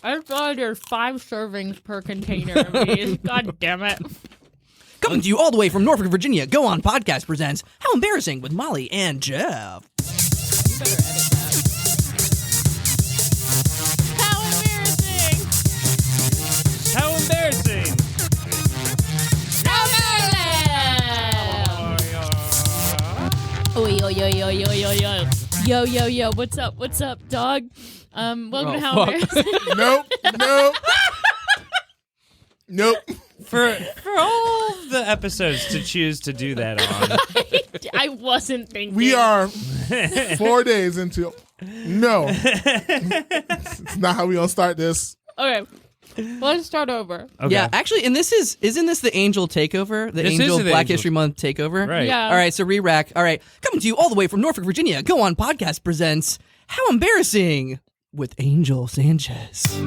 I thought there's 5 servings per container of these. God damn it. Coming to you all the way from Norfolk, Virginia, Go On Podcast presents How Embarrassing with Molly and Jeff. You better edit that. How embarrassing! How embarrassing! Oh, yo, what's up, dog? Welcome to How Embarrassing. Nope. For all the episodes to choose to do that on. I wasn't thinking. We are 4 days into. No, it's not how we gonna start this. Okay, let's start over. Okay. Yeah, actually, and isn't this the Angel takeover? The This Angel is the Black Angel. History Month takeover? Right. Yeah. All right, so re-rack. All right, coming to you all the way from Norfolk, Virginia, Go On Podcast presents How Embarrassing with Angel Sanchez.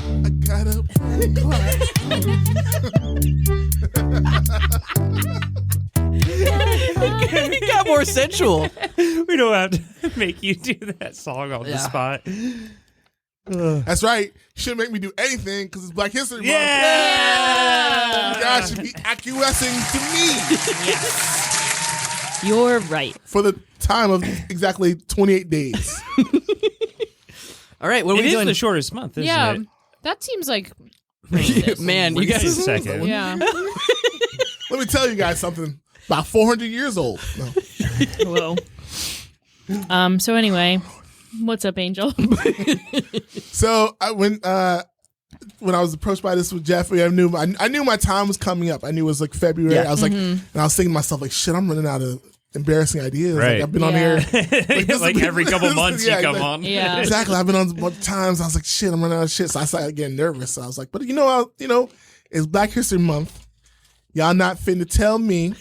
I gotta clap. He got more sensual. We don't have to make you do that song on the Yeah. spot. That's right. You shouldn't make me do anything because it's Black History Month. Yeah! You guys should be acquiescing to me You're right. for the time of exactly 28 days. All right, what are It we is doing? the shortest month, isn't Yeah, it? that seems like. Man, you Wait a guys. second. Yeah. Let me tell you guys something. About 400 years old. No. Whoa. So anyway, what's up, Angel? So when I was approached by this with Jeffrey, I knew my time was coming up. I knew it was like February. Yeah. I was like, and I was thinking to myself, like, shit, I'm running out of embarrassing ideas. Right. Like, I've been on Yeah. here this Like is- every couple months yeah, you come exactly. on. Yeah. Exactly. I've been on a bunch of times. I was like, shit, I'm running out of shit. So I started getting nervous. So I was like, but it's Black History Month. Y'all not finna tell me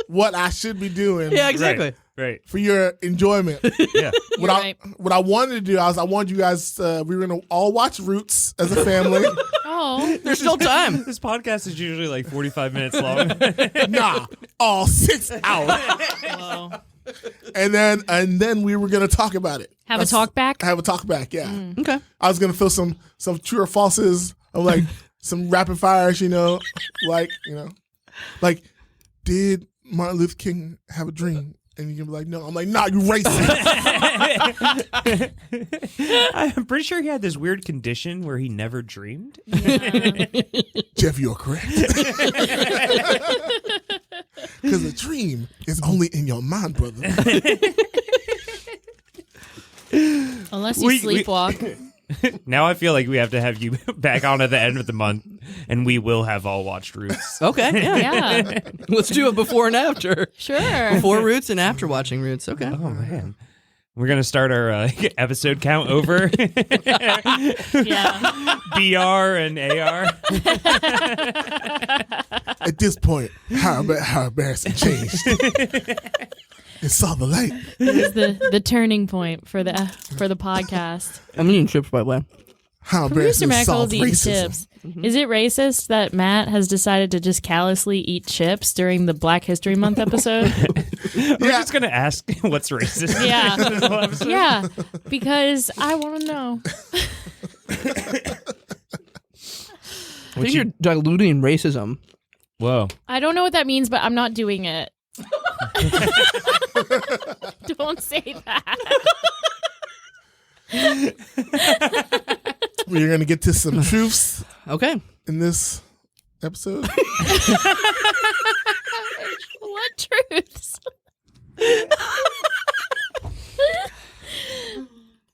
what I should be doing Yeah, exactly. Right. for your enjoyment. Yeah. You're right. What I wanted to do, I wanted you guys, we were gonna all watch Roots as a family. Oh. There's still time. This podcast is usually like 45 minutes long. Nah, all 6 hours. Whoa. And then we were gonna talk about it. Have a talk back? Have a talk back, yeah. Okay. I was gonna throw some true or falses of like some rapid fires, like did Martin Luther King have a dream? And you can be like, no. I'm like, nah, you racist. I'm pretty sure he had this weird condition where he never dreamed. Jeff, you're correct. Because a dream is only in your mind, brother. Unless you We- sleepwalk. Now I feel like we have to have you back on at the end of the month, and we will have all watched Roots. Okay, yeah. Yeah. Let's do a before and after. Sure. Before Roots and after watching Roots. Okay. Oh, man. We're going to start our episode count over. Yeah. BR and AR. At this point, how embarrassing changed. It saw the light. This is the turning point for the podcast. I'm eating chips, by the way. How Producer embarrassing Matt calls solved eating racism. chips. Is it racist that Matt has decided to just callously eat chips during the Black History Month episode? We're just going to ask what's racist. Yeah. This whole episode. Yeah, because I want to know. I think you're diluting racism. Whoa. I don't know what that means, but I'm not doing it. Don't say that. We're going to get to some truths Okay. in this episode. What truths?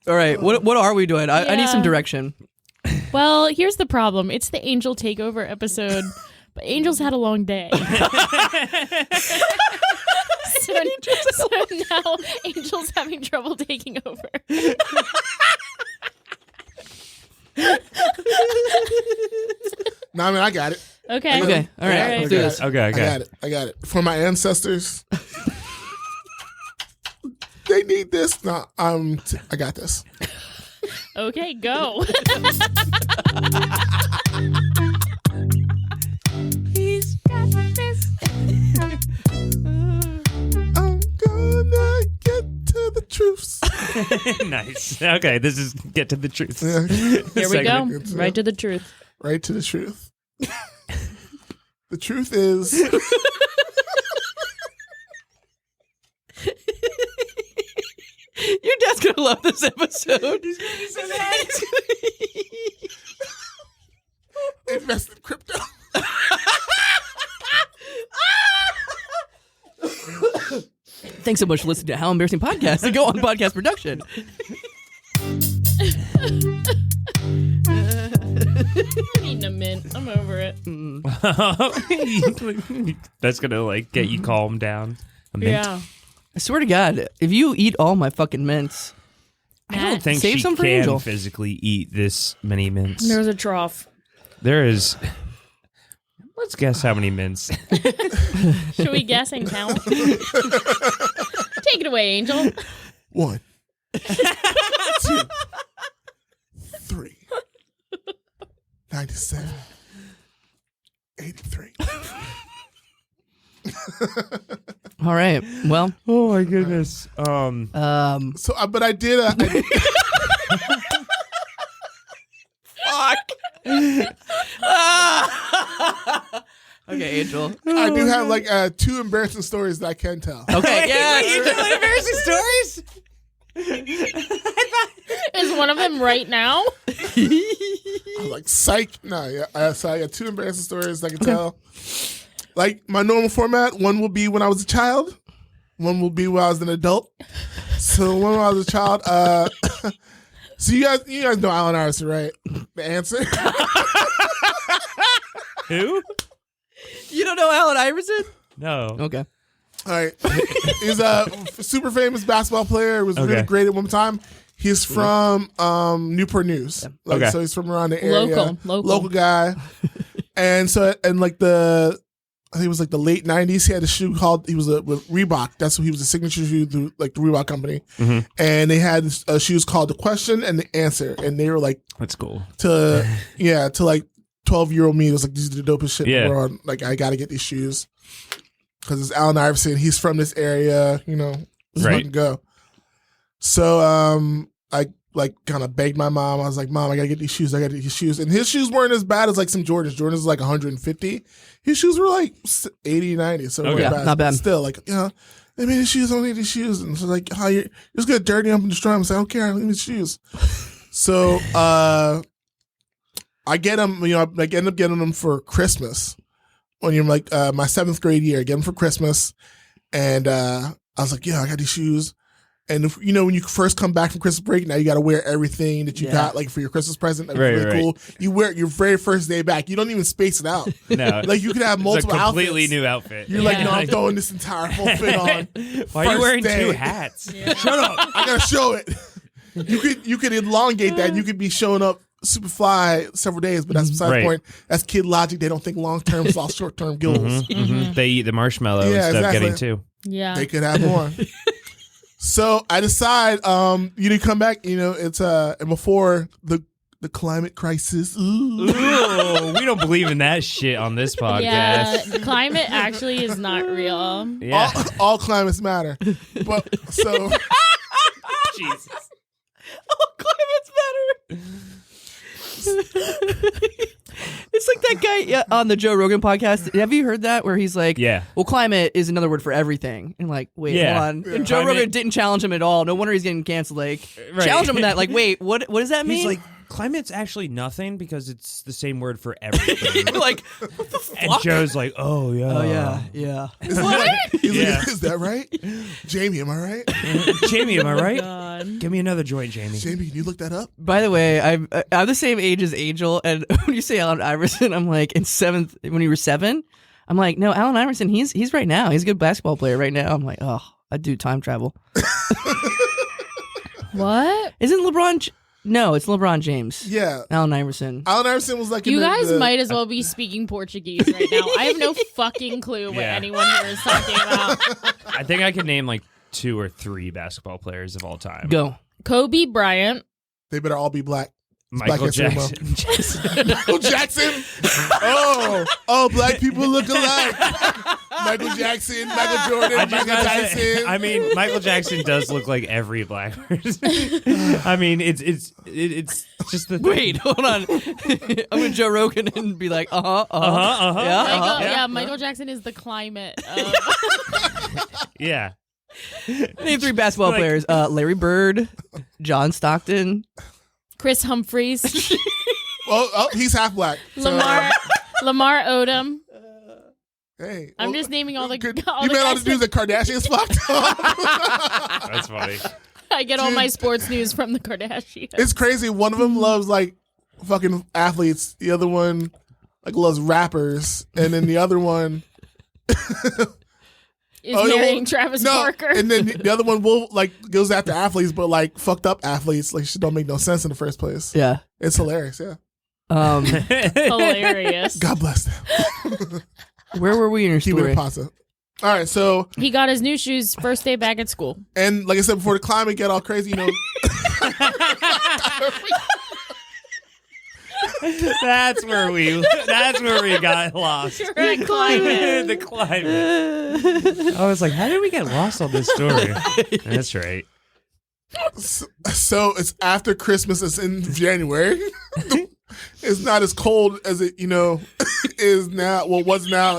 All right. What are we doing? I need Yeah. some direction. Well, here's the problem. It's the Angel Takeover episode, but Angel's had a long day. So now Angel's having trouble taking over. No, I mean, I got it. Okay. Okay. All right. Let's do this. Okay, okay. I got it. For my ancestors, they need this. No, I got this. Okay, go. He's got Nice. Okay, this is get to the truth. Here we go. Segment. Right to the truth. Right to the truth. The truth is. Your dad's gonna love this episode. He's gonna be so mad. Invest in crypto. Thanks so much for listening to How Embarrassing Podcast and go on podcast production. Eating a mint. I'm over it. That's gonna like get you calmed down. A mint. Yeah. I swear to God, if you eat all my fucking mints, I don't think Save she some for can Angel. physically eat this many mints. There's a trough. There is. Let's guess how many mints. Should we guess and count? Take it away, Angel. 1, 2, 3, 97, 83. all right. Well, Oh my goodness. So, but I did. fuck. Okay, Angel. I do have like 2 embarrassing stories that I can tell. Okay, yeah. embarrassing stories? Is one of them right now? I was like, psych. No, yeah. So I got 2 embarrassing stories I can tell. Like my normal format, one will be when I was a child, one will be when I was an adult. So when I was a child, so you guys know Allen Iverson, right? The answer. Who? You don't know Allen Iverson? No. Okay. All right, he's a super famous basketball player. Was really Okay. great at one time. He's from Newport News. Like, Okay. So he's from around the area. Local Guy. And so, and like I think it was like the late 90s. He had a shoe called, he was with Reebok. That's what he was a signature shoe through like the Reebok company. Mm-hmm. And they had shoes called The Question and The Answer. And they were like, That's cool. to like 12-year-old me, it was like, these are the dopest shit in Yeah. the world. Like, I got to get these shoes. Because it's Allen Iverson. He's from this area, let's Right. fucking go. So, I like kind of begged my mom. I was like, Mom, I got to get these shoes. I got to get these shoes. And his shoes weren't as bad as like some Jordans. Jordans was like 150. His shoes were like 80, 90. So it Okay. wasn't Not bad. But still, like, they made these shoes. I don't need these shoes. And so like, you're just going to dirty them and destroy them. I said, I don't care. I don't need these shoes. So, I get them, I end up getting them for Christmas. When you're like my 7th grade year, I get them for Christmas. And I was like, I got these shoes. And if, when you first come back from Christmas break, now you got to wear everything that you got like for your Christmas present. That's really cool. You wear it your very first day back. You don't even space it out. No. Like you could have multiple it's a completely outfits. new outfit. You're like, no, I'm throwing this entire full fit on. Why are you first wearing day. 2 hats? Shut up! I gotta show it. You could elongate that. You could be showing up super fly several days, but that's besides the point. That's kid logic. They don't think long term. It's all short term goals. Mm-hmm. They eat the marshmallow Yeah, instead exactly. of getting 2. Yeah. They could have more. So I decide, you didn't come back. It's and before the climate crisis. Ooh. Ooh, we don't believe in that shit on this podcast. Yeah, the climate actually is not real. Yeah. All climates matter. But so Jesus. All climates matter. It's like that guy on the Joe Rogan podcast. Have you heard that? Where he's like, Yeah. well, climate is another word for everything. And like, wait, Yeah. hold on. And Joe Climate- Rogan didn't challenge him at all. No wonder he's getting canceled. Like, Right. challenge him on that. Like, wait, what does that mean? He's like, climate's actually nothing because it's the same word for everything. like, And Joe's like, oh, yeah. oh yeah, yeah. he's like, Yeah. is that right? Jamie, am I right? Jamie, am I right? God. Give me another joint, Jamie. Jamie, can you look that up? By the way, I'm the same age as Angel, and when you say Allen Iverson, I'm like in 7th when you were 7. I'm like, no, Allen Iverson, he's right now. He's a good basketball player right now. I'm like, oh, I'd do time travel. What? Isn't LeBron? No, it's LeBron James. Yeah. Allen Iverson. Allen Iverson was like, You in guys the, might as well be speaking Portuguese right now. I have no fucking clue what Yeah. anyone here is talking about. I think I could name like 2 or 3 basketball players of all time. Go. Kobe Bryant. They better all be black. Michael Black History Jackson. Michael Jackson. Oh, black people look alike. Michael Jackson, Michael Jordan, Michael Tyson. I mean, Michael Jackson does look like every black person. I mean, it's just the thing. Wait, hold on. I'm gonna Joe Rogan and be like, yeah, Michael Jackson is the climate. Yeah. Name 3 basketball Like- players: Larry Bird, John Stockton. Chris Humphreys, Oh, he's half black. So, Lamar Odom. hey, I'm just naming all the. All you the meant all guys the dudes that Kardashians fucked up. That's funny. I get all my sports news from the Kardashians. It's crazy. One of them loves like fucking athletes. The other one like loves rappers, and then the other one Is marrying Travis Barker. And then the other one will like goes after athletes, but like fucked up athletes. Like shit don't make no sense in the first place. Yeah. It's hilarious. Yeah. Hilarious. God bless them. Where were we in your Keep it story? in pasta. All right, so He got his new shoes first day back at school. and like I said before, the climate get all crazy. You know, That's where we got lost. Right, climate. The climate. I was like, how did we get lost on this story? That's right. so it's after Christmas. It's in January. It's not as cold as it is now. Well, was now.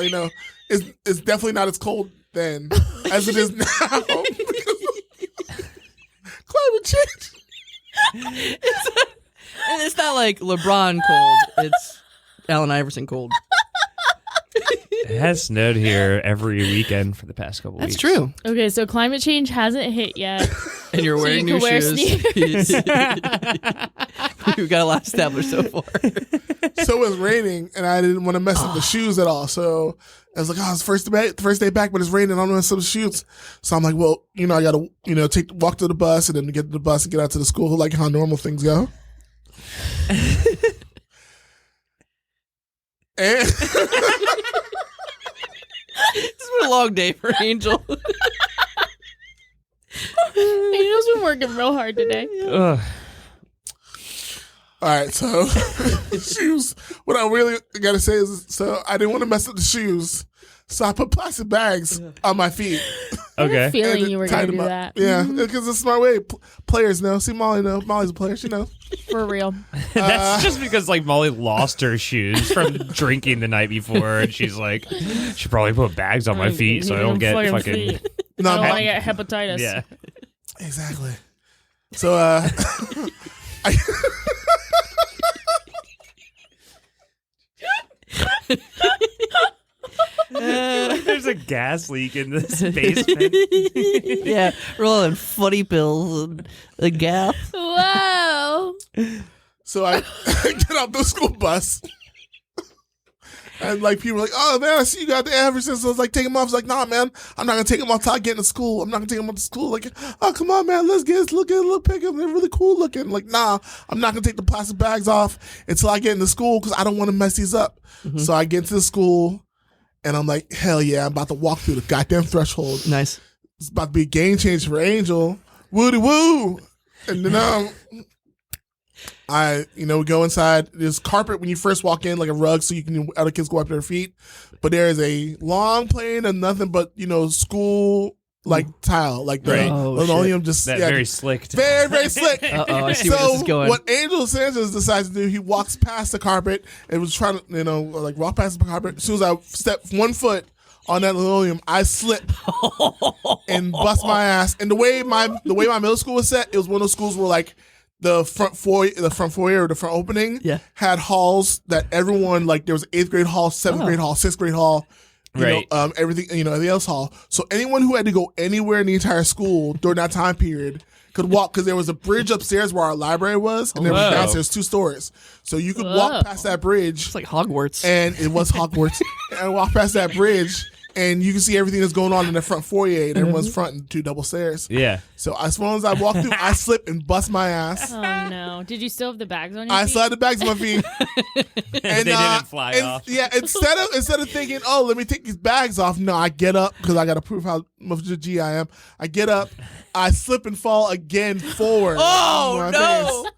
It's definitely not as cold then as it is now. Climate change. And it's not like LeBron cold. It's Allen Iverson cold. It has snowed here every weekend for the past couple That's weeks. true. Okay, so climate change hasn't hit yet. And you're So wearing you new can wear shoes. We've got a lot established so far. So it was raining, and I didn't want to mess up the shoes at all. So I was like, "Oh, it's first day back, but it's raining. I'm gonna mess up the shoes." So I'm like, "Well, I gotta, walk to the bus, and then get to the bus and get out to the school, like how normal things go." And This has been a long day for Angel. Angel's been working real hard today. Ugh. all right, so shoes. What I really gotta say is, so I didn't want to mess up the shoes, so I put plastic bags on my feet. I had a Okay. feeling and you were tied going to them do up. that. Yeah, because it's a smart way. Players know. See, Molly know. Molly's a player. She knows. For real. That's just because like Molly lost her shoes from drinking the night before, and she's like, should probably put bags on my feet so I don't get fucking. feet. No, I don't Mo- want to get hepatitis. Yeah. exactly. So, There's a gas leak in this basement. Yeah, rolling funny pills and the gap. Whoa. So I get off the school bus. And like people are like, "Oh man, I see you got the Everson." So I was like, take him off. I was like, "Nah, man, I'm not gonna take him off till I get into school. I'm not gonna take him off to school." Like, "Oh, come on, man, let's look pick him. They're really cool looking." Like, "Nah, I'm not gonna take the plastic bags off until I get into school because I don't want to mess these up." So I get to the school, and I'm like, "Hell yeah, I'm about to walk through the goddamn threshold. Nice. It's about to be a game changer for Angel. Woody woo!" And then we go inside. There's carpet when you first walk in, like a rug, so you can other kids go wipe their feet. But there is a long plane of nothing but school like tile, like the Right. Oh, linoleum. Just That very slick. very very slick. Uh-oh, I see where this is going. What Angel Sanchez decides to do, he walks past the carpet and was trying to walk past the carpet. As soon as I step 1 foot on that linoleum, I slip and bust my ass. And the way my middle school was set, it was one of those schools where like the front foyer or the front opening had halls that everyone, like there was 8th grade hall, 7th grade hall, 6th grade hall, everything else hall. So anyone who had to go anywhere in the entire school during that time period could walk, because there was a bridge upstairs where our library was, and there was downstairs 2 stories. So you could walk past that bridge. It's like Hogwarts. And it was Hogwarts. And walk past that bridge, and you can see everything that's going on in the front foyer, and everyone's front and 2 double stairs. Yeah. So as soon as I walk through, I slip and bust my ass. Oh, no. Did you still have the bags on your I feet? still had the bags on my feet. They didn't fly off. Yeah, instead of thinking, "Oh, let me take these bags off," no, I get up because I got to prove how much of a G I am. I get up, I slip and fall again forward. Oh, on my no. face.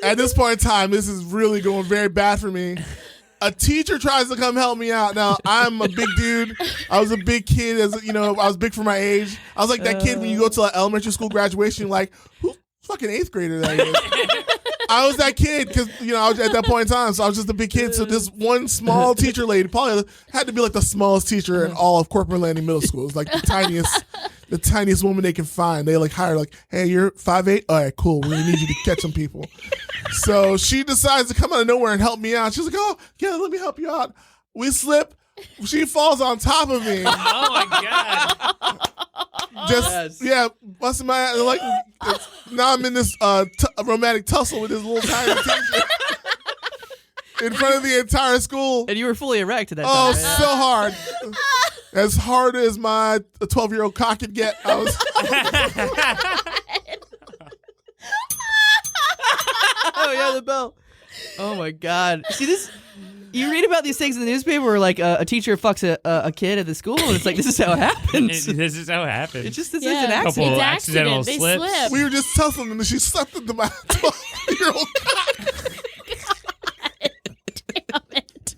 at this point in time, this is really going very bad for me. A teacher tries to come help me out. Now, I'm a big dude. I was a big kid. I was big for my age. I was like that kid when you go to like elementary school graduation, you're like, who's fucking 8th grader that is? I was that kid because, I was at that point in time, so I was just a big kid. So this one small teacher lady probably had to be like the smallest teacher in all of Corporate Landing Middle School. It was like the tiniest woman they can find. They like hire like, hey, you're 5'8"? All right, cool. We need you to catch some people. So she decides to come out of nowhere and help me out. She's like, oh, yeah, let me help you out. We slip. She falls on top of me. Oh my God. Busting my ass. Like, now I'm in this romantic tussle with this little tiny teacher in front of the entire school. And you were fully erect at that Oh, time. Right? so hard. As hard as my 12-year-old cock could get. I was. Oh, yeah, the bell. Oh, my God. See, this... You read about these things in the newspaper where, like, a teacher fucks a kid at the school, and it's like, this is how it happens. This is how it happens. It's just, this is Yeah. an accident. Couple It's accidental accident. They slips. slip. We were just tussling, and she slept into my 12-year-old cock. Damn it.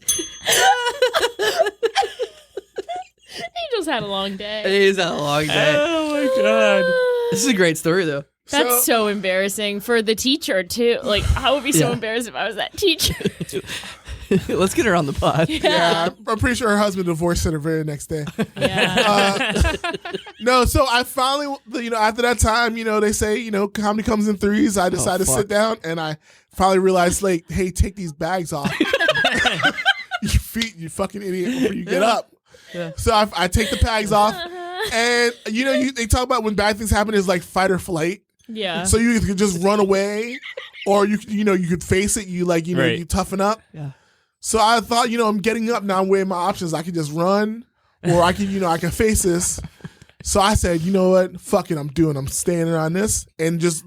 He just had a long day. It is a long day. Oh my God. This is a great story, though. That's so embarrassing for the teacher, too. Like, I would be so Yeah. embarrassed if I was that teacher. Let's get her on the pod. Yeah, I'm pretty sure her husband divorced her the very next day. Yeah. No, so I finally, after that time, they say, comedy comes in threes. I decided to sit down, and I finally realized, like, hey, take these bags off. Your feet, you fucking idiot, before you get up. Yeah. So I take the bags off, and, they talk about when bad things happen is like fight or flight. Yeah. So you could just run away, or you could face it. You Right. you toughen up. Yeah. So I thought, I'm getting up now. I'm weighing my options. I could just run, or I can, I can face this. So I said, you know what? Fuck it. I'm staying around this, and just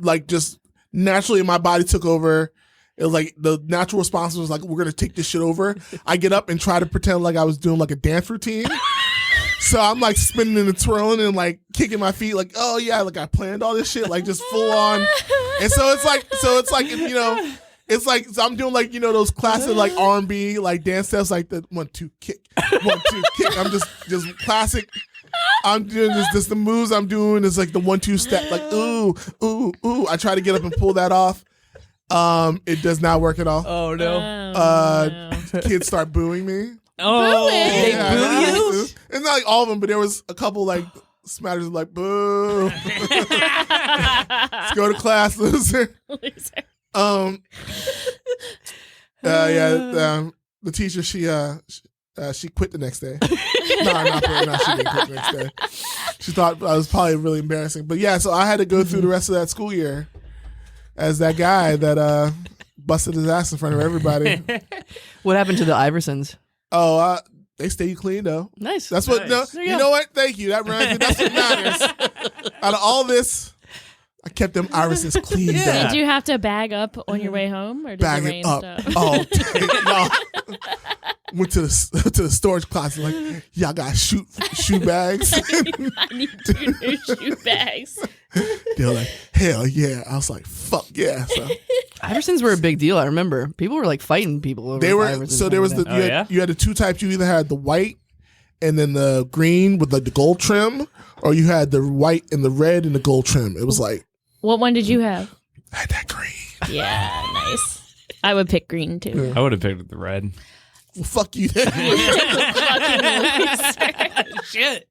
naturally, my body took over. It was like the natural response was like, we're gonna take this shit over. I get up and try to pretend like I was doing like a dance routine. So I'm like spinning and twirling and like kicking my feet, like, oh yeah, like I planned all this shit, like just full on. And so it's like, it's like so I'm doing like those classic like R&B like dance steps, like the 1 2 kick, 1 2 kick. I'm just classic. I'm doing this. The moves I'm doing is like the 1 2 step, like ooh ooh ooh. I try to get up and pull that off. It does not work at all. Oh, no. No. Kids start booing me. Oh, They boo you? It's not like all of them, but there was a couple like smatters of like boo. Let's go to class, loser. Loser. The teacher she quit the next day. No, she didn't quit the next day. She thought I was probably really embarrassing, but yeah. So I had to go through the rest of that school year as that guy that busted his ass in front of everybody. What happened to the Iversons? Oh, they stay clean though. Nice. That's what. Nice. No, you know what? Thank you. That reminds me. That's what matters. Out of all this, I kept them irises clean. Yeah. Did you have to bag up on your way home, or did Bag it it rain up. stuff? Oh, no. Went to the storage closet. Like, y'all got shoe bags. I need 2 new shoe bags. They were like, hell yeah. I was like, fuck yeah. So Iversons were a big deal. I remember people were like fighting people over they were. Iversons So there was back the then. you had the two types. You either had the white and then the green with like the gold trim, or you had the white and the red and the gold trim. It was like, What one did you have? I had that green. Yeah, nice. I would pick green too. I would have picked the red. Well, fuck you then. Shit.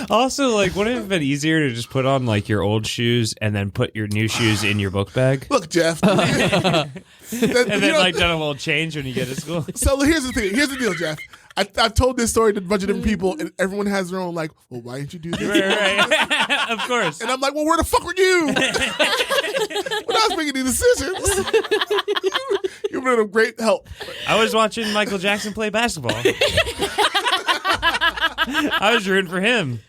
Also, like, wouldn't it have been easier to just put on like your old shoes and then put your new shoes in your book bag? Look, Jeff. And then like done a little change when you get to school. So here's the thing. Here's the deal, Jeff. I've told this story to a bunch of different people, and everyone has their own, like, well, why didn't you do this? Right. Of course. And I'm like, well, where the fuck were you? When I was making these decisions. You've been a great help. I was watching Michael Jackson play basketball. I was rooting for him.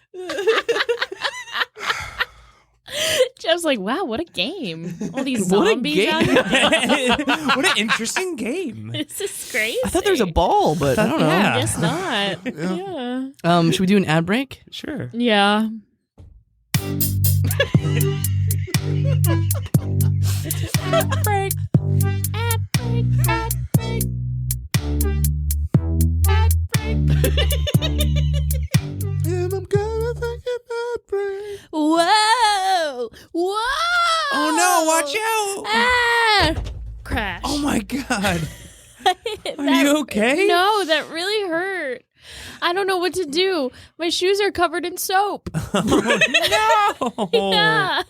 Jeff's like, wow, what a game. All these What a zombies out here. What an interesting game. This is crazy. I thought there was a ball, but I don't know. Yeah. I guess not. Yeah. Should we do an ad break? Sure. Yeah. Ad break. Ad break. Ad break. Ad break. And I'm gonna take a bad break. Whoa! Whoa! Oh no! Watch out! Ah! Crash. Oh my god! Are That- you okay? No, that really hurt. I don't know what to do. My shoes are covered in soap. No! Yeah.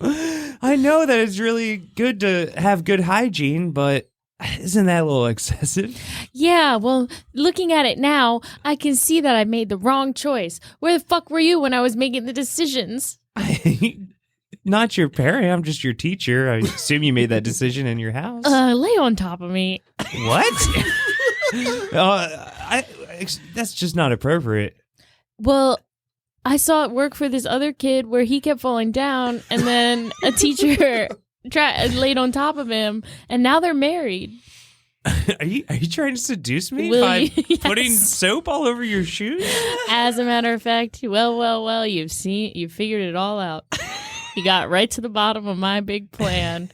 I know that it's really good to have good hygiene, but isn't that a little excessive? Yeah, well, looking at it now, I can see that I made the wrong choice. Where the fuck were you when I was making the decisions? Not your parent. I'm just your teacher. I assume you made that decision in your house. Lay on top of me. What? That's just not appropriate. Well, I saw it work for this other kid where he kept falling down, and then a teacher laid on top of him, and now they're married. Are you trying to seduce me Will by you? Yes. putting soap all over your shoes? As a matter of fact, well, you figured it all out. You got right to the bottom of my big plan.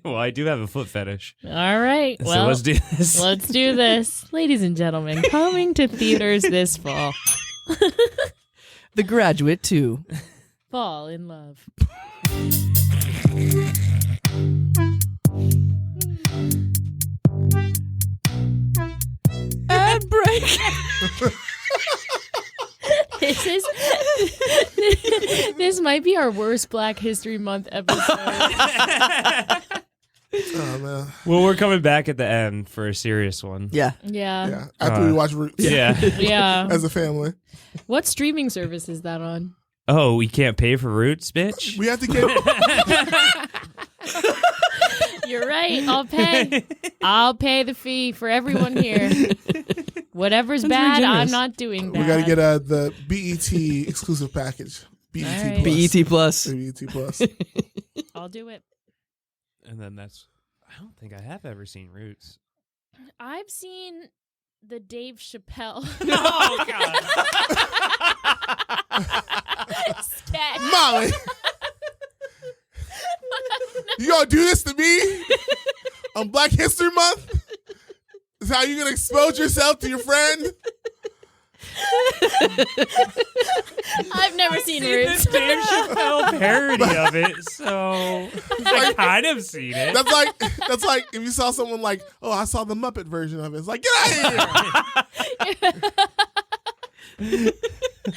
Well, I do have a foot fetish. All right, So well, let's do this. let's do this. Ladies and gentlemen, coming to theaters this fall. The Graduate 2. Fall in love. Ad break. This might be our worst Black History Month episode. Oh man. Well, we're coming back at the end for a serious one. Yeah. Yeah. Yeah. After we watch Roots. Yeah. Yeah. As a family. What streaming service is that on? Oh, we can't pay for Roots, bitch? We have to get You're right. I'll pay the fee for everyone here. Whatever's That's bad, very I'm generous. not doing that. we gotta get the BET exclusive package. BET All right. Plus. BET Plus. BET Plus. I'll do it. And then I don't think I have ever seen Roots. I've seen the Dave Chappelle Oh, God. sketch. Molly, you gonna do this to me on Black History Month? Is how you gonna expose yourself to your friend? I've never seen The Roots. Dave Chappelle parody of it, so I kind of seen it. That's like if you saw someone like, oh, I saw the Muppet version of it. It's like, get out of here.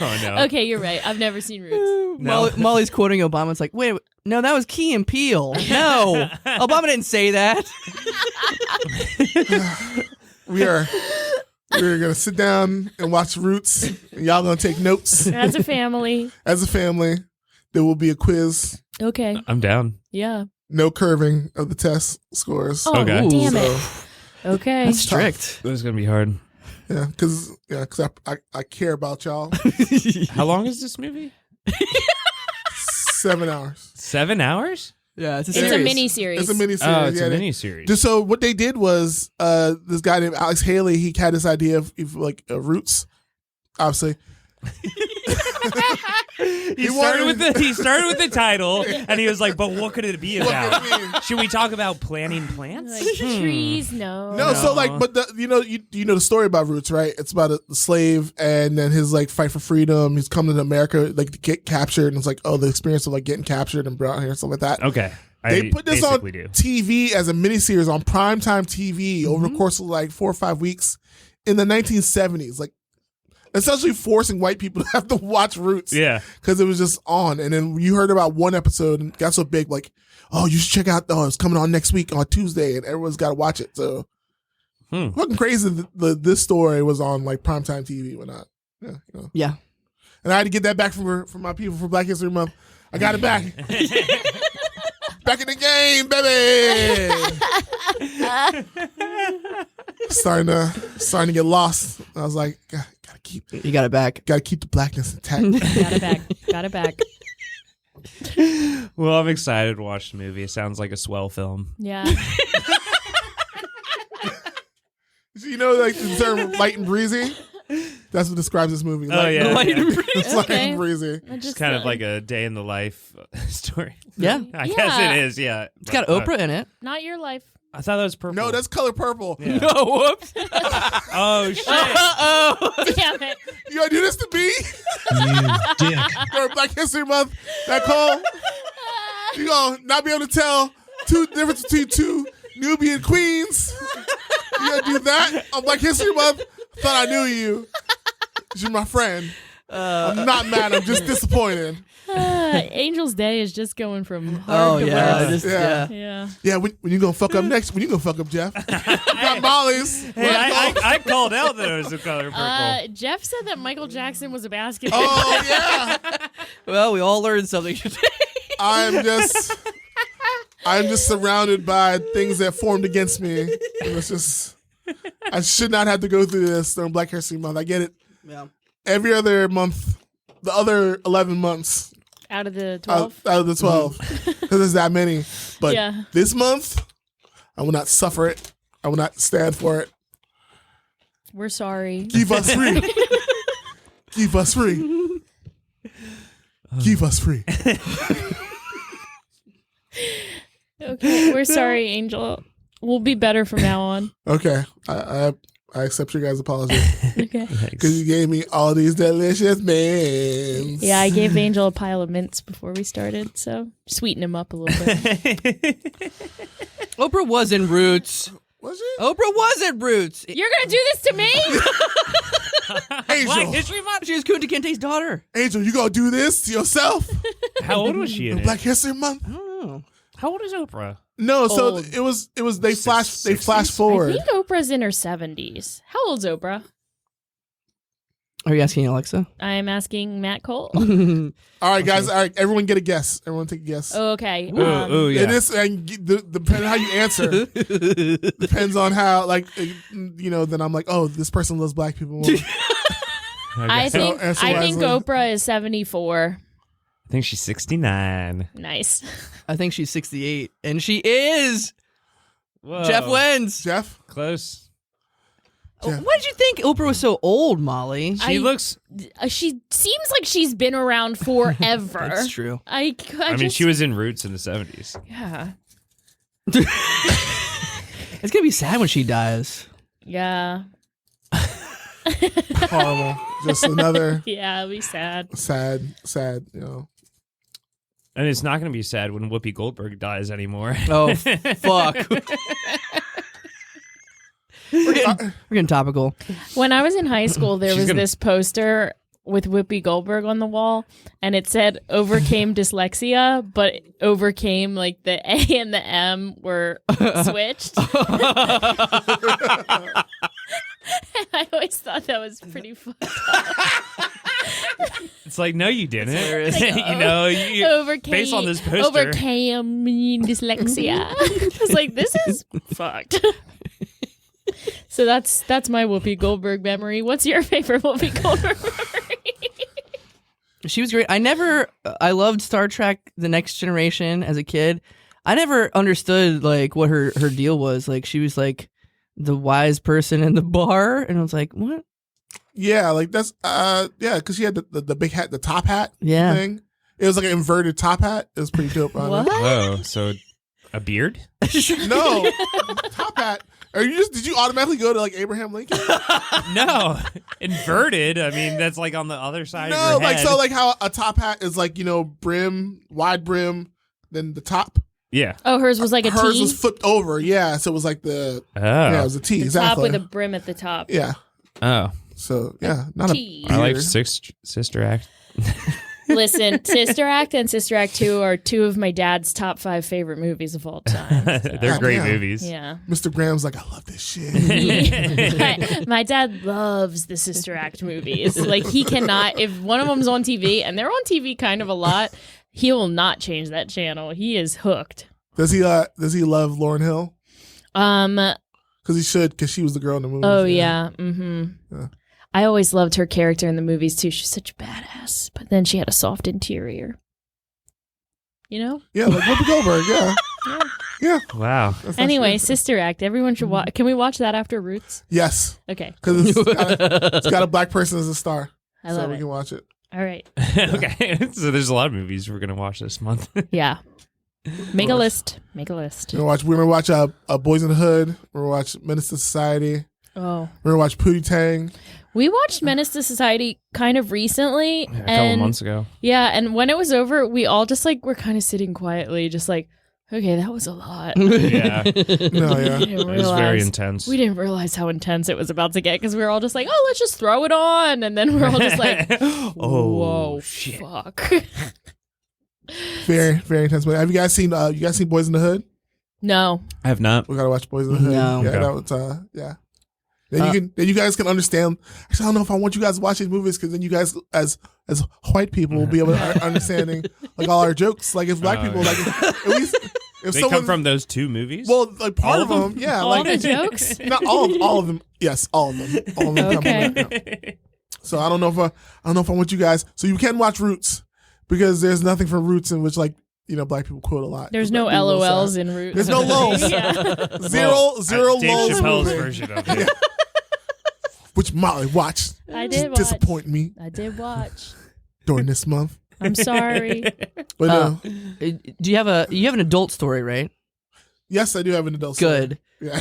Oh, no. Okay, you're right. I've never seen Roots. No. Molly's quoting Obama. It's like, wait, no, that was Key and Peele. No, Obama didn't say that. We're gonna sit down and watch Roots. And y'all gonna take notes As a family. as a family. There will be a quiz. Okay. I'm down. Yeah. No curving of the test scores. Oh, Okay. damn So, it. Okay. That's strict. This is going to be hard. yeah, because I care about y'all. How long is this movie? 7 hours. 7 hours? Yeah, it's a It's series. a mini series. It's a mini series. Oh, it's a miniseries. Just so what they did was this guy named Alex Haley, he had this idea of Roots, obviously. He started with the title, and he was like, "But what could it be What about? could it mean? Should we talk about planting plants?" Like trees, no. No, so like, but you know the story about Roots, right? It's about a slave and then his like fight for freedom. He's coming to America like to get captured, and it's like, oh, the experience of like getting captured and brought here and stuff like that. Okay, They put this on basically do. TV as a miniseries on primetime TV over the course of like 4 or 5 weeks in the 1970s, like essentially forcing white people to have to watch Roots. Yeah. Because it was just on. And then you heard about one episode and got so big, like, oh, you should check out, it's coming on next week on Tuesday, and everyone's got to watch it. So fucking crazy that this story was on like primetime TV when not. Yeah, you know. Yeah. And I had to get that back from my people for Black History Month. I got it back. Back in the game, baby. starting to get lost. I was like, gotta keep You got it back. the blackness intact. Got it back. Well, I'm excited to watch the movie. It sounds like a swell film. Yeah. So you know, like the term light and breezy. That's what describes this movie. Oh, yeah. Light yeah. and breezy. It's light and breezy. It's kind of like a day in the life story. Yeah. I guess it is, yeah. It's got Oprah in it. Not your life. I thought that was purple. No, that's color purple. Yeah. No, whoops. Oh, shit. Damn it. You gonna do this to me? You dick. For Black History Month, that Cole? You gonna not be able to tell two difference between two Nubian queens? You gonna do that on Black History Month? Thought I knew you. You're my friend. I'm not mad. I'm just disappointed. Angel's Day is just going from hard to worse. Yeah. Yeah, when you gonna fuck up next? When you gonna fuck up, Jeff? You got Molly's. Hey, I called out that it was the color purple. Jeff said that Michael Jackson was a basketball. Oh yeah. Well, we all learned something today. I'm just surrounded by things that formed against me. It's just, I should not have to go through this during Black History Month. I get it. Yeah. Every other month, the other 11 months Out of the 12? out of the 12, because there's that many. But Yeah. this month, I will not suffer it. I will not stand for it. We're sorry. Give us free. Give us free. Give us free. Okay, we're sorry, Angel. We'll be better from now on. Okay, I accept your guys' apology Okay. because you gave me all these delicious mints. Yeah, I gave Angel a pile of mints before we started, so sweeten him up a little bit. Oprah was in Roots. Was it? Oprah was in Roots. You're gonna do this to me? Angel, Black History Month? She was Kunta Kinte's daughter. Angel, you gonna do this to yourself? How old was she in Black it? History Month? I don't know. How old is Oprah? No, so Old. it was they flash 60s? forward. I think Oprah's in her 70s. How old's Oprah? Are you asking Alexa? I am asking Matt Cole. All right, guys. All right, everyone get a guess. Everyone take a guess. Okay. Ooh, yeah. It is, and depending on how you answer, depends on how, like, then I'm like, oh, this person loves black people more. I think answer I think wisely. Oprah is 74. I think she's 69. Nice. I think she's 68, and she is. Whoa. Jeff wins. Jeff? Close. Jeff. Why did you think Oprah was so old, Molly? She looks... She seems like she's been around forever. That's true. I mean, she was in Roots in the 70s. Yeah. It's gonna be sad when she dies. Yeah. Horrible. Just another Yeah, it'll be sad. sad. And it's not going to be sad when Whoopi Goldberg dies anymore. Oh, fuck. We're getting topical. When I was in high school, there She's was gonna- this poster with Whoopi Goldberg on the wall, and it said overcame dyslexia, but overcame, like, the A and the M were switched. I always thought that was pretty fucked up. It's like, no, you didn't. hilarious. you Overcame, based on this poster. overcame dyslexia. I was like, this is fucked. So that's my Whoopi Goldberg memory. What's your favorite Whoopi Goldberg memory? She was great. I loved Star Trek The Next Generation as a kid. I never understood, like, what her deal was. Like, she was like the wise person in the bar, and I was like, what? Yeah, like that's because she had the big hat, the top hat Yeah. thing. It was like an inverted top hat. It was pretty dope. What? Whoa, so a beard? No, top hat. Did you automatically go to like Abraham Lincoln? No, inverted. I mean, that's like on the other side of No, your like head. so, like how a top hat is like brim, wide brim, then the top. Yeah. Oh, hers was like a Hers T. was flipped over. Yeah, so it was like Oh. yeah, it was a T. The Exactly. top with a brim at the top. Yeah. Oh. So yeah, not T. I like beard. Sister Act. Listen, Sister Act and Sister Act 2 are two of my dad's top 5 favorite movies of all time. So. They're great Goddamn. movies. Yeah. Mr. Graham's like, I love this shit. My dad loves the Sister Act movies. Like, he cannot, if one of them's on TV, and they're on TV kind of a lot, he will not change that channel. He is hooked. Does he love Lauryn Hill? Because he should, because she was the girl in the movie. Oh, yeah. Mm-hmm. Yeah. I always loved her character in the movies, too. She's such a badass. But then she had a soft interior. you know? Yeah, like Whoopi Goldberg. Yeah. Yeah. Wow. Anyway, Sister Act. Everyone should watch. Can we watch that after Roots? Yes. Okay. Because it's got a black person as a star. I love we it. can watch it. All right. Okay. So there's a lot of movies we're gonna watch this month. Yeah. Make a list. Make a list. We're gonna watch Boys in the Hood. We're gonna watch Menace to Society. Oh. We're gonna watch Pootie Tang. We watched Menace to Society kind of recently. A couple months ago. Yeah, and when it was over, we all just like were kind of sitting quietly, just like, okay, that was a lot. Yeah. No, yeah. It was very intense. We didn't realize how intense it was about to get because we were all just like, oh, let's just throw it on. And then we're all just like, whoa, shit. fuck. Very, very intense. Have you guys seen Boys in the Hood? No. I have not. We gotta watch Boys in the Hood. No. Yeah, Okay. that was yeah. Then you guys can understand. Actually, I don't know if I want you guys to watch these movies because then you guys as white people will be able to understanding like all our jokes. Like if black people like at least if They someone come from those two movies? well like part All of of them, yeah, All like the jokes? not all of them. Yes, all of them. All of them come Okay. from that, yeah. So I don't know if I want you guys. So you can watch Roots because there's nothing from Roots in which like black people quote a lot. There's no Black people LOLs say- in Roots. There's no lulls. Yeah. Zero Dave lulls. Chappelle's movie, version of it. which Molly watched. I Just did watch. disappoint me I did watch. during this month. I'm sorry. But Do you have an adult story, right? yes, I do have an adult. Good. Story. Yeah.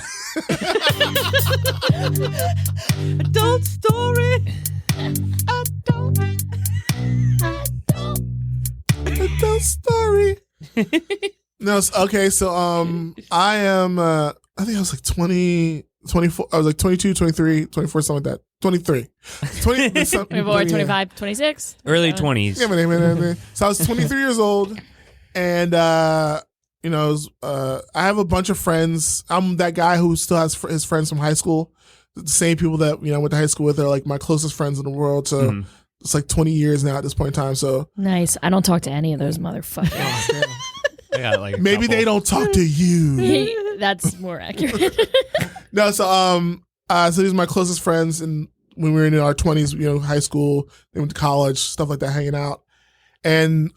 Adult story. Adult story. No, okay. So I am. I think I was like 20, 24. I was like 22, 23, 24, something like that. 23. 20. We're born 25, 26. Early 20s. Yeah, so I was 23 years old, and I have a bunch of friends. I'm that guy who still has his friends from high school. The same people that went to high school with are like my closest friends in the world. So it's like 20 years now at this point in time. So Nice. I don't talk to any of those motherfuckers. I got like a maybe couple. they don't talk to you. That's more accurate. No, so these are my closest friends, and when we were in our 20s, high school, they went to college, stuff like that, hanging out. And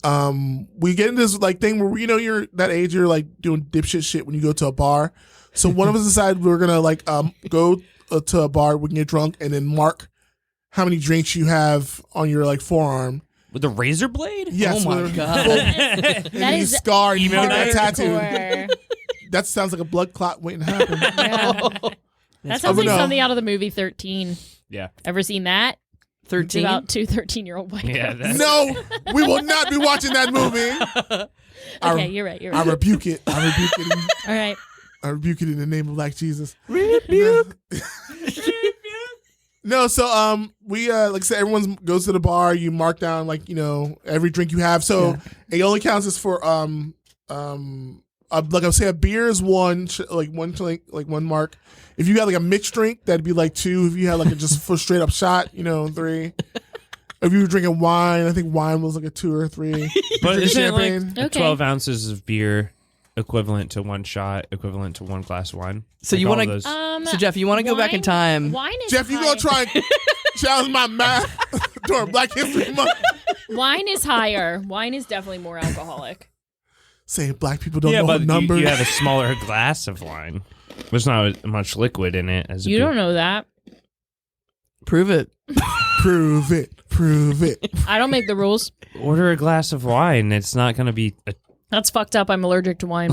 we get into this like thing where you're that age, you're like doing dipshit shit when you go to a bar. So one of us decided we were gonna like go to a bar, we can get drunk, and then mark how many drinks you have on your like forearm. With a razor blade? Yes, Oh my with- God. That and you is scar, you get that tattoo. hardcore. That sounds like a blood clot waiting to happen. Yeah. That sounds like no. something out of the movie 13. Yeah. Ever seen that? It's 13. about two 13-year-old white Yeah. girls. No, we will not be watching that movie. Okay, you're right. You're I right. rebuke it. I rebuke it. All right. I rebuke it in the name of Black Jesus. Rebuke. No, so we like I said, everyone goes to the bar. You mark down like every drink you have. So it only counts as for like I say, a beer is one mark. If you got like a mixed drink, that'd be like 2. If you had like a just for straight up shot, 3. If you were drinking wine, I think wine was like a 2 or 3. But isn't it like champagne. Okay. 12 ounces of beer equivalent to 1 shot, equivalent to 1 glass of wine? So Like you all wanna- those- So Jeff, you want to go back in time? Wine is Jeff, you gonna try and challenge my math during Black History Month? Wine is higher. Wine is definitely more alcoholic. Saying black people don't yeah, know but the numbers. you have a smaller glass of wine. There's not much liquid in it. As a You beer. don't know that. Prove it. Prove it. Prove it. I don't make the rules. Order a glass of wine. It's not going to be. That's fucked up. I'm allergic to wine.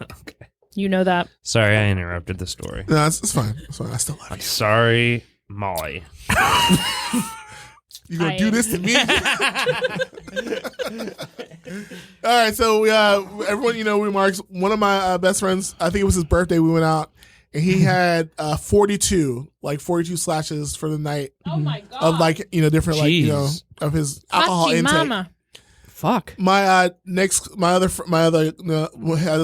Okay. You know that. Sorry, I interrupted the story. No, it's fine. It's fine. I still love you. Sorry, Molly. You gonna do this to me? All right, so everyone, remarks. One of my best friends, I think it was his birthday. We went out, and he had 42 slashes for the night Oh my god. of different Jeez. of his alcohol Fuck you, intake. mama. Fuck. My other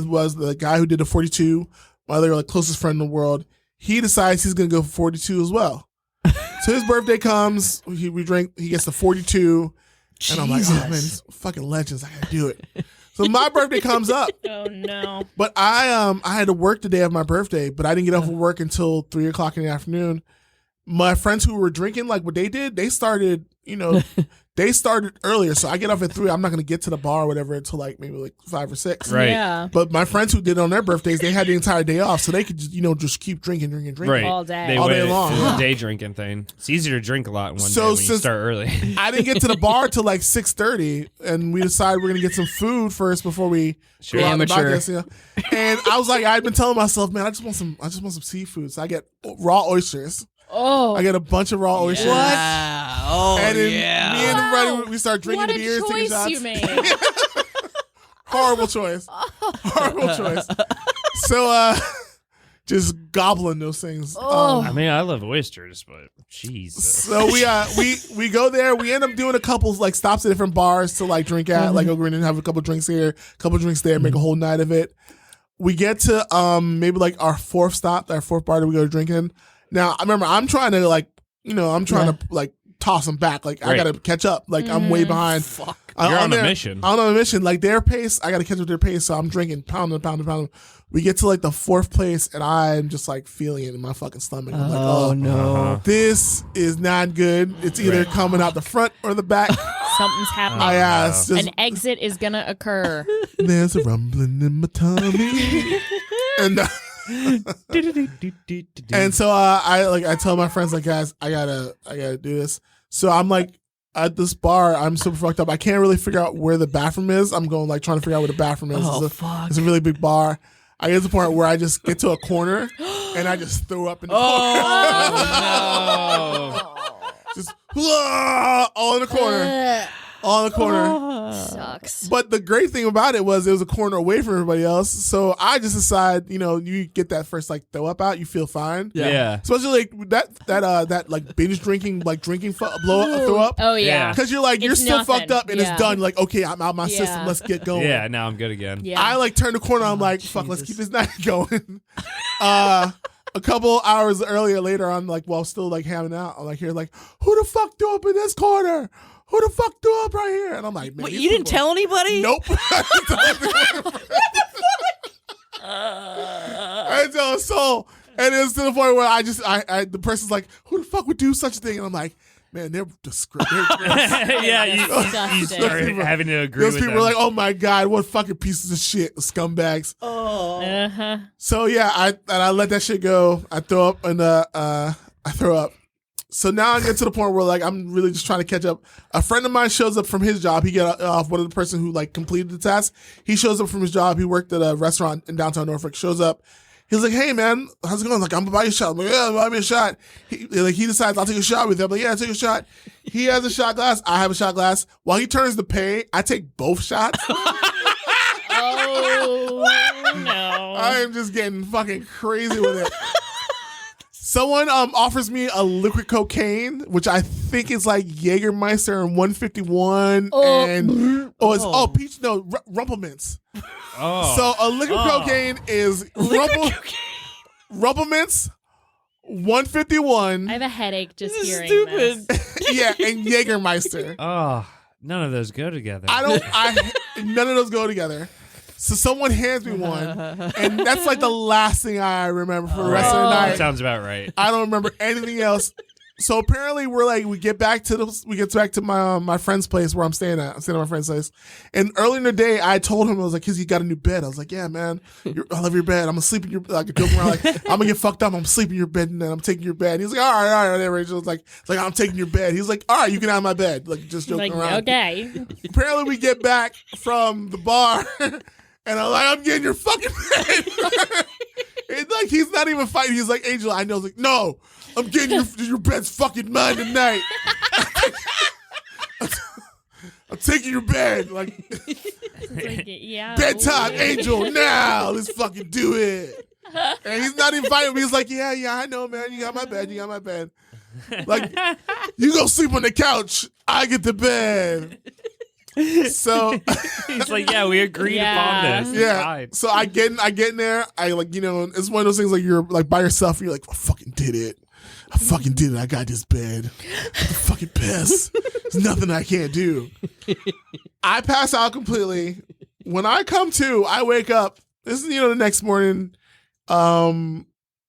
was the guy who did the 42. My other closest friend in the world. He decides he's gonna go for 42 as well. So his birthday comes, we drink, he gets to 42, and I'm like, oh man, these fucking legends, I gotta do it. So my birthday comes up, Oh no. but I had to work the day of my birthday, but I didn't get off of work until 3:00 in the afternoon. My friends who were drinking, like what they did, they started they started earlier, so I get off at 3. I'm not going to get to the bar or whatever until like maybe like 5 or 6. Right. Yeah. But my friends who did it on their birthdays, they had the entire day off, so they could just, just keep drinking Right. all day. They All day went long. to the day drinking thing. It's easier to drink a lot in one So day when you since- start early. I didn't get to the bar till like 6:30, and we decided we're gonna get some food first before we Sure. go out and buy Amateur. this, And I was like, I'd been telling myself, man, I just want some seafood. So I get raw oysters. Oh. I get a bunch of raw oysters. Wow. Oh, And then yeah. me and everybody, we start drinking what a beers, taking choice shots. you made. Horrible choice. Horrible choice. So just gobbling those things. Oh. I mean, I love oysters, but Jesus. So we go there. We end up doing a couple like stops at different bars to like drink at. Like go in and have a couple drinks here, a couple drinks there, make a whole night of it. We get to maybe like our 4th stop, our 4th bar that we go drinking. Now I remember I'm trying to like to like toss them back. Like I Right. gotta catch up. Like I'm way behind. Fuck. You're on a there. mission. I'm on a mission. Like their pace, I gotta catch up with their pace. So I'm drinking, pounding. We get to like the 4th place, and I'm just like feeling it in my fucking stomach. I'm like, Oh, no. this is not good. It's either coming out the front or the back. Something's happening. I asked. An exit is gonna occur. There's a rumbling in my tummy, and so I tell my friends like, guys, I gotta do this. So I'm like at this bar, I'm super fucked up. I can't really figure out where the bathroom is. I'm going like trying to figure out where the bathroom is. Oh, fuck. It's a really big bar. I get to the point where I just get to a corner and I just throw up in the corner. Oh, Just all in the corner. All in the corner. Sucks. But the great thing about it was a corner away from everybody else. So I just decide, you get that first like throw up out, you feel fine. no. Yeah. Especially like that like binge drinking, like drinking throw up. Oh yeah. Yeah. Because you're like, you're It's still nothing. fucked up and Yeah. it's done. Like, okay, I'm out my Yeah. system. Let's get going. Yeah, now I'm good again. Yeah. I like turn the corner. I'm like, fuck, let's keep this night going. A couple hours later, I'm like, while still like hanging out, I'm like, here, like, who the fuck threw up in this corner? Who the fuck threw up right here? And I'm like, man, Wait, these you didn't people- tell anybody? Nope. I didn't tell a soul. And it was to the point where the person's like, who the fuck would do such a thing? And I'm like, man, they're disgusting. Yeah, you Disgusting. start having to agree Those with people them. were like, oh my God, what fucking pieces of shit, scumbags. Uh-huh. So yeah, I let that shit go. I throw up and I throw up. So now I get to the point where like I'm really just trying to catch up. A friend of mine shows up from his job. He got off one of the person who like completed the task. He shows up from his job. He worked at a restaurant in downtown Norfolk. Shows up. He's like, hey man, how's it going? Like, I'm gonna buy you a shot. I'm like, yeah, buy me a shot. He decides I'll take a shot with him. I'm like, yeah, take a shot. He has a shot glass. I have a shot glass. While he turns to pay, I take both shots. Oh no. I am just getting fucking crazy with it. Someone offers me a liquid cocaine, which I think is like Jägermeister and 151 and peach Rumplemints. Oh. So a liquid cocaine is Rumplemints, 151, I have a headache just This is hearing stupid. this. yeah, and Jägermeister. Oh, none of those go together. None of those go together. So someone hands me one, and that's like the last thing I remember for the rest of the That night. sounds about right. I don't remember anything else. So apparently we get back to my friend's place where I'm staying at. I'm staying at my friend's place. And early in the day, I told him, I was like, cause he got a new bed. I was like, yeah, man, I love your bed. I'm gonna sleep in your, like joking around, like, I'm gonna get fucked up. I'm sleeping in your bed and then I'm taking your bed. He's like, all right, whatever. It's like, I'm taking your bed. He's like, all right, you can have my bed. Like just joking Like, around. okay. Apparently we get back from the bar and I'm like, I'm getting your fucking bed. It's like, he's not even fighting. He's like, Angel, I know. I was like, no, I'm getting your bed's fucking mine tonight. I'm taking your bed. Like, Yeah. bedtime, Angel, now. Let's fucking do it. And he's not even fighting me. He's like, yeah, I know, man. You got my bed. Like, you go sleep on the couch. I get the bed. So He's like, yeah, we agreed Yeah. upon this. It's yeah, fine. so I get in there. I like, it's one of those things like you're like by yourself. And you're like, I fucking did it. I got this bed. I'm fucking pissed. There's nothing I can't do. I pass out completely. When I come to, I wake up. This is the next morning.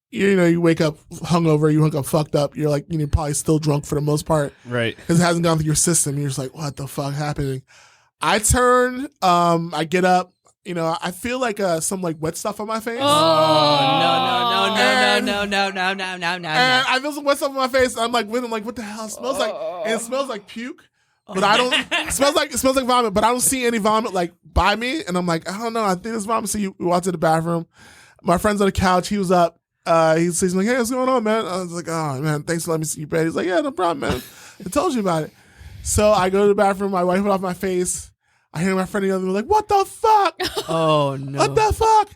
you wake up hungover, you wake up fucked up. You're like, you're probably still drunk for the most part. Right. Because it hasn't gone through your system. You're just like, what the fuck happening? I turn, I get up, I feel like some like wet stuff on my face. Oh, no. And I feel some wet stuff on my face. And I'm like, what the hell? It smells like, and it smells like puke. But I don't. It smells like vomit. But I don't see any vomit like by me. And I'm like, I don't know. I think it's vomit. So we walked to the bathroom. My friend's on the couch. He was up. He's like, hey, what's going on, man? I was like, oh man, thanks for letting me see your bed. He's like, yeah, no problem, man. I told you about it. So I go to the bathroom. I wipe it off my face. I hear my friend in the other room like, what the fuck? Oh no! What the fuck?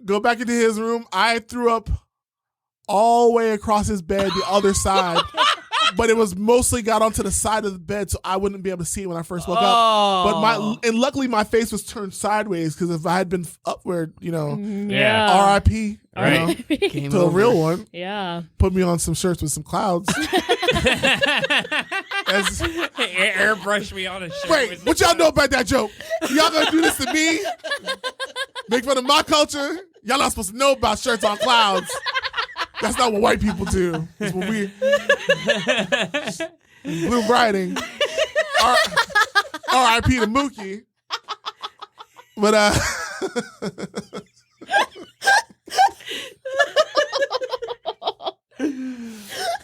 Go back into his room. I threw up all the way across his bed, the other side. But it was mostly got onto the side of the bed, so I wouldn't be able to see it when I first woke up. But luckily my face was turned sideways, because if I had been upward, R.I.P. Right. To a real one. Yeah. Put me on some shirts with some clouds. Airbrush me on a shirt. Wait, what y'all know about that joke? Y'all gonna do this to me? Make fun of my culture? Y'all not supposed to know about shirts on clouds. That's not what white people do. That's what we blue writing. R.I.P. to Mookie. But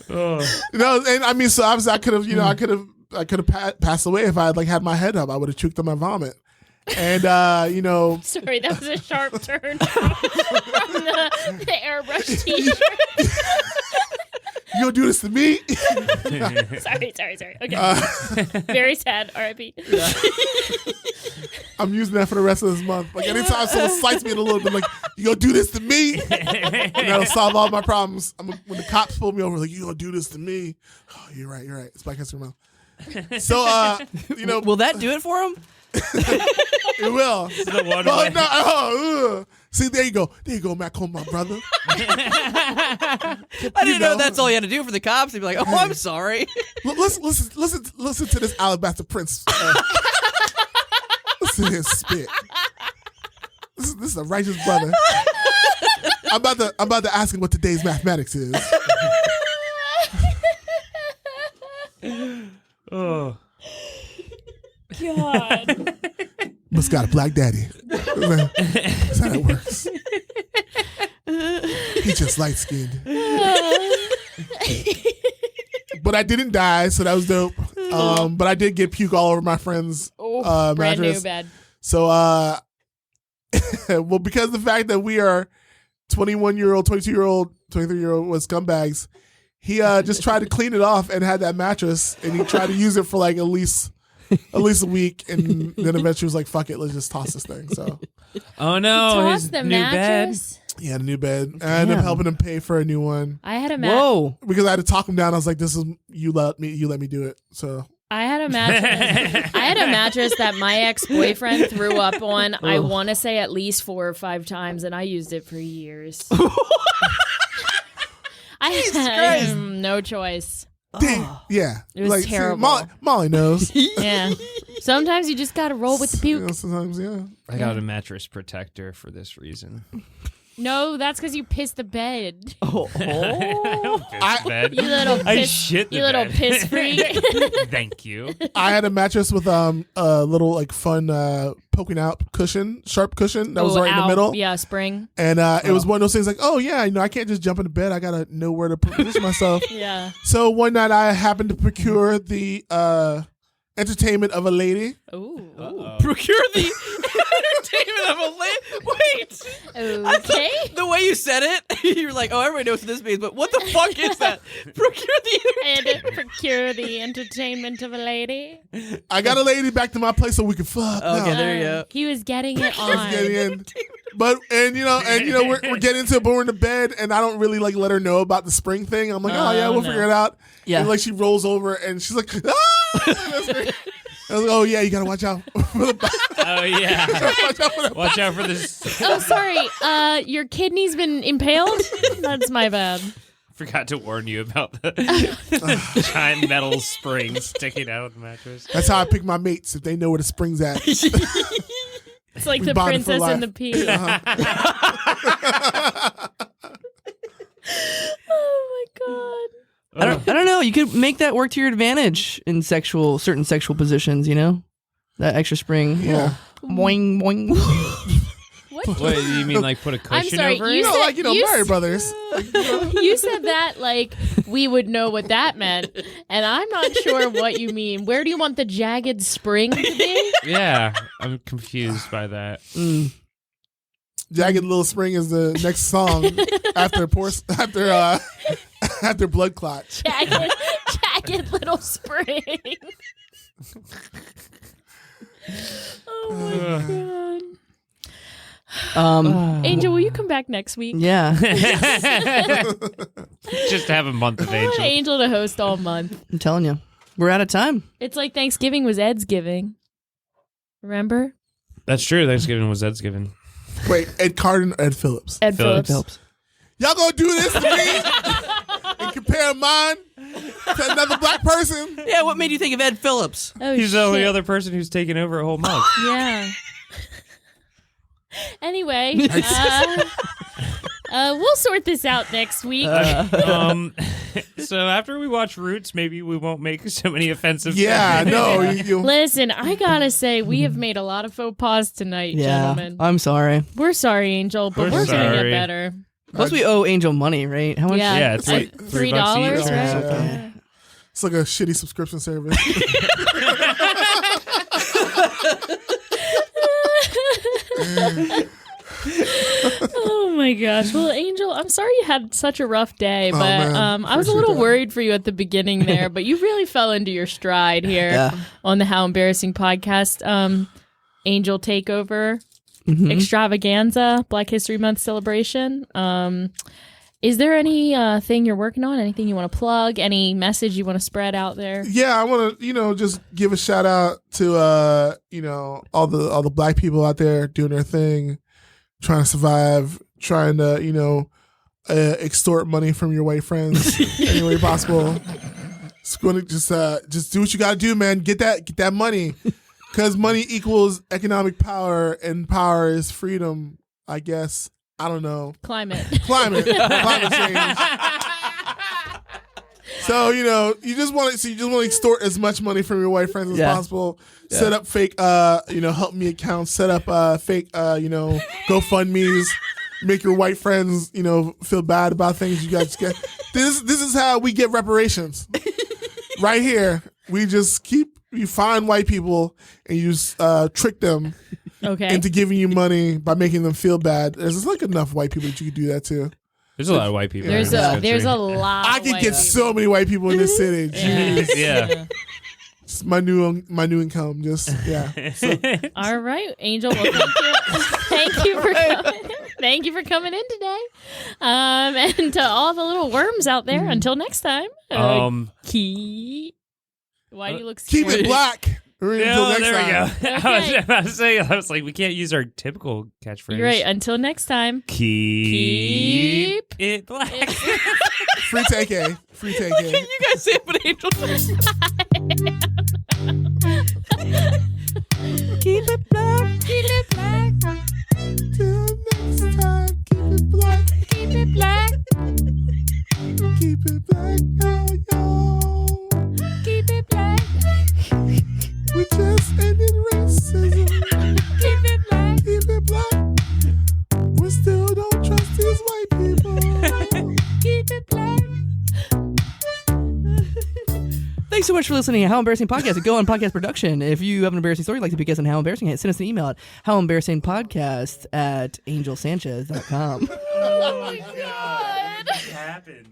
and I mean, so obviously I could have, I could have passed away if I had had my head up. I would have choked on my vomit. And sorry, that was a sharp turn from the airbrush t-shirt. You gonna do this to me? sorry. Okay. Very sad. R.I.P. I'm using that for the rest of this month. Like anytime someone slights me a little bit, like, you gonna do this to me? And that'll solve all my problems. When the cops pull me over, like, you gonna do this to me? Oh, you're right. It's Black History Month. So will that do it for him? It will. The one way. See, there you go, Matt Cole, my brother. I didn't know that's all you had to do for the cops. They'd be like, oh, I'm sorry. Listen to this Alabaster Prince. Listen to his spit. This is a righteous brother. I'm about to ask him what today's mathematics is. Oh. God. Must got a black daddy. That's how that works. He just light skinned. But I didn't die, so that was dope. But I did get puke all over my friend's brand mattress. new bed. So well, because of the fact that we are 21-year-old, 22-year-old, 23-year-old was scumbags, he just tried to clean it off and had that mattress, and he tried to use it for like at least a week, and then eventually was like, fuck it, let's just toss this thing. So oh no, toss his the new mattress. Yeah, the new bed. I ended up helping him pay for a new one. I had a Whoa. Because I had to talk him down. I was like, this is you let me do it. So I had a mattress. I had a mattress that my ex-boyfriend threw up on. I want to say at least 4 or 5 times, and I used it for years. I had no choice. Yeah, it was terrible. See, Molly knows. Yeah, sometimes you just gotta roll with the puke. Sometimes, yeah. I got a mattress protector for this reason. No, that's because you pissed the bed. Bed. You little piss, I shit the you little bed. piss freak. Thank you. I had a mattress with a little like fun poking out sharp cushion that was right in the middle. Yeah, spring. And it was one of those things like, oh yeah, I can't just jump into bed. I gotta know where to position myself. Yeah. So one night I happened to procure the entertainment of a lady. Ooh. Procure the entertainment of a lady. Wait. Okay. The way you said it, you're like, oh, everybody knows what this means, but what the fuck is that? Procure the I had to procure the entertainment of a lady. I got a lady back to my place so we could fuck. Okay, there you go. He was getting it on. Getting in. But we're getting into it, but we're in the bed, and I don't really like let her know about the spring thing. I'm like, oh yeah, we'll figure it out. Yeah. And like she rolls over and she's like, ah! I was like, oh yeah, you gotta watch out for the. Oh yeah. Watch out for this. Oh, sorry. Your kidney's been impaled? That's my bad. Forgot to warn you about the giant metal spring sticking out of the mattress. That's how I pick my mates, if they know where the spring's at. It's like We the bonded for princess life. and the pea. I don't know. You could make that work to your advantage in certain sexual positions. You know, that extra spring. Yeah. Boing boing. What you mean, like put a cushion sorry, over you it? said- Like, Mario Brothers. You said that like we would know what that meant, and I'm not sure what you mean. Where do you want the jagged spring to be? Yeah, I'm confused by that. Jagged Little Spring is the next song after Blood Clot. Jagged little spring. Oh my god. Angel, will you come back next week? Yeah, Just have a month of I want Angel. Angel to host all month. I'm telling you, we're out of time. It's like Thanksgiving was Ed's giving. Remember? That's true. Thanksgiving was Ed's giving. Wait, Ed Carden or Ed Phillips? Ed Phillips. Helps. Y'all gonna do this to me and compare mine to another black person? Yeah, what made you think of Ed Phillips? Oh, He's the only shit. other person who's taken over a whole month. Yeah. Anyway, we'll sort this out next week. So after we watch Roots, maybe we won't make so many offensive. Yeah, no. Listen, I gotta say, we have made a lot of faux pas tonight, Yeah, gentlemen. I'm sorry. We're sorry, Angel, but We're we're gonna get sorry. better. Plus, we owe Angel money, right? How much? Yeah, it's like $3, $3 each. right? Yeah. It's like a shitty subscription service. Oh my gosh. Well, Angel, I'm sorry you had such a rough day, but man. I was a little worried for you at the beginning there, but you really fell into your stride here Yeah. on the How Embarrassing podcast. Angel Takeover Extravaganza, Black History Month celebration. Is there any thing you're working on? Anything you want to plug? Any message you want to spread out there? Yeah, I want to, just give a shout out to, all the black people out there doing their thing, trying to survive, trying to, extort money from your white friends any way possible. It's going to just do what you got to do, man. Get that money, because money equals economic power, and power is freedom, I guess. I don't know. Climate Climate change. So you just want to extort as much money from your white friends as Yeah. possible. Set up fake help me accounts. Set up fake GoFundMe's. Make your white friends feel bad about things you guys get. This is how we get reparations. Right here, we find white people and you trick them Okay. into giving you money by making them feel bad. There's like enough white people that you could do that to. There's a lot of white people. There's in this a country. lot. I of could white get people. so many white people in this city. Jeez. Yeah. It's my new income. Just So, All right, Angel. Well, thank you for coming. Thank you for coming in today. And to all the little worms out there. Until next time. Why do you look keep scared? it black. Until No, next there we time. go. I was like, we can't use our typical catchphrase. You're right. Until next time. Keep it black. Free take A. Free take A. You guys say it, but Angel does. Keep it black. Keep it black. Till next time. Keep it black. Keep it black. Keep it black. Yo. Keep it black. We just ended racism. Keep it black. Keep it black. We still don't trust these white people. Keep it black. Thanks so much for listening to How Embarrassing Podcast at Go On Podcast Production. If you have an embarrassing story you'd like to pick us on How Embarrassing, send us an email at howembarrassingpodcast@angelsanchez.com. Oh my god. What happened?